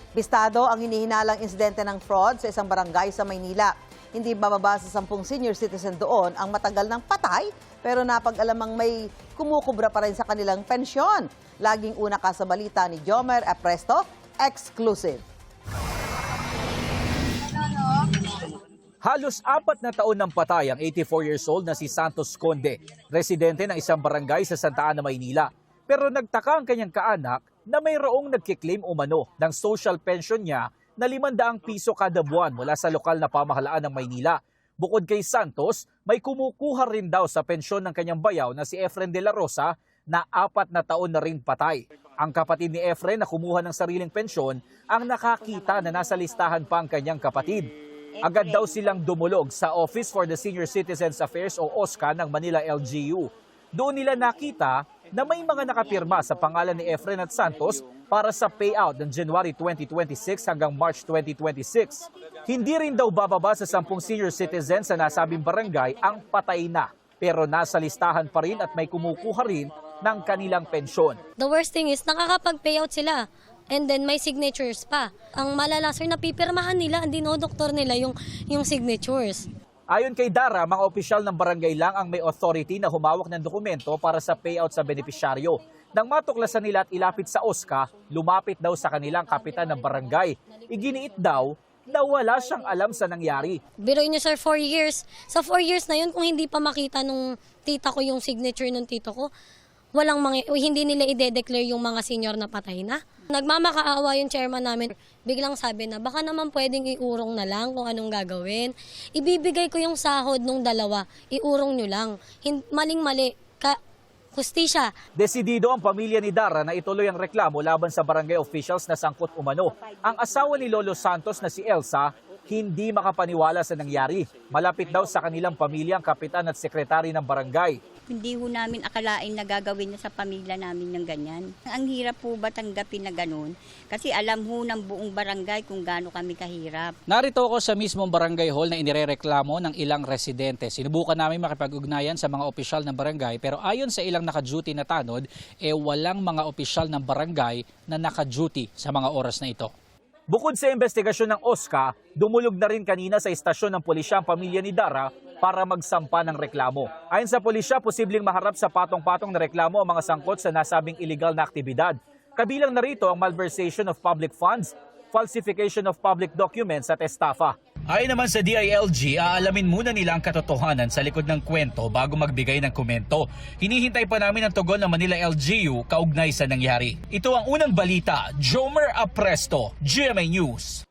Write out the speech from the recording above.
Bistado ang hinihinalang insidente ng fraud sa isang barangay sa Maynila. Hindi bababa sa 10 senior citizen doon ang matagal ng patay pero napag-alamang may kumukubra pa rin sa kanilang pensyon. Laging una ka sa balita ni Jomer Apresto, exclusive. Halos 4 na taon ng patay ang 84 years old na si Santos Conde, residente ng isang barangay sa Santa Ana, Maynila. Pero nagtaka ang kanyang kaanak na mayroong nagkiklaim umano ng social pension niya na 500 piso kada buwan mula sa lokal na pamahalaan ng Maynila. Bukod kay Santos, may kumukuha rin daw sa pensyon ng kanyang bayaw na si Efren de la Rosa na 4 na taon na rin patay. Ang kapatid ni Efren na kumuha ng sariling pensyon ang nakakita na nasa listahan pa ang kanyang kapatid. Agad daw silang dumulog sa Office for the Senior Citizens Affairs o OSCA ng Manila LGU. Doon nila nakita na may mga nakapirma sa pangalan ni Efren at Santos para sa payout ng January 2026 hanggang March 2026. Hindi rin daw bababa sa 10 senior citizens sa nasabing barangay ang patay na, pero nasa listahan pa rin at may kumukuha rin ng kanilang pensyon. The worst thing is nakakapag-payout sila. And then may signatures pa. Ang malala, sir, napipirmahan nila, ang dinodoktor nila yung signatures. Ayon kay Dara, mga opisyal ng barangay lang ang may authority na humawak ng dokumento para sa payout sa benepisyaryo. Nang matuklasan nila at ilapit sa OSCA, lumapit daw sa kanilang kapitan ng barangay. Iginiit daw na wala siyang alam sa nangyari. Biruin niyo, sir, 4 years. Sa 4 years na yun, kung hindi pa makita nung tita ko yung signature ng tito ko, hindi nila ide-declare yung mga senior na patay na. Nagmamakaawa yung chairman namin. Biglang sabi na baka naman pwedeng iurong na lang kung anong gagawin. Ibibigay ko yung sahod nung dalawa, iurong nyo lang. Maling-mali, hustisya. Desidido ang pamilya ni Dara na ituloy ang reklamo laban sa barangay officials na sangkot umano. Ang asawa ni Lolo Santos na si Elsa, hindi makapaniwala sa nangyari. Malapit daw sa kanilang pamilya ang kapitan at sekretary ng barangay. Hindi ho namin akalain na gagawin niya sa pamilya namin ng ganyan. Ang hirap po ba tanggapin na ganun? Kasi alam ho ng buong barangay kung gaano kami kahirap. Narito ako sa mismong barangay hall na inirereklamo ng ilang residente. Sinubukan namin makipag-ugnayan sa mga opisyal ng barangay pero ayon sa ilang naka-duty na tanod, walang mga opisyal ng barangay na naka-duty sa mga oras na ito. Bukod sa investigasyon ng OSCA, dumulog na rin kanina sa istasyon ng pulisya ang pamilya ni Dara para magsampa ng reklamo. Ayon sa pulisya, posibleng maharap sa patong-patong na reklamo ang mga sangkot sa nasabing illegal na aktibidad. Kabilang na rito ang malversation of public funds, falsification of public documents at estafa. Ayon naman sa DILG, aalamin muna nila ang katotohanan sa likod ng kwento bago magbigay ng komento. Hinihintay pa namin ang tugon ng Manila LGU kaugnay sa nangyari. Ito ang unang balita, Jomer Apresto, GMA News.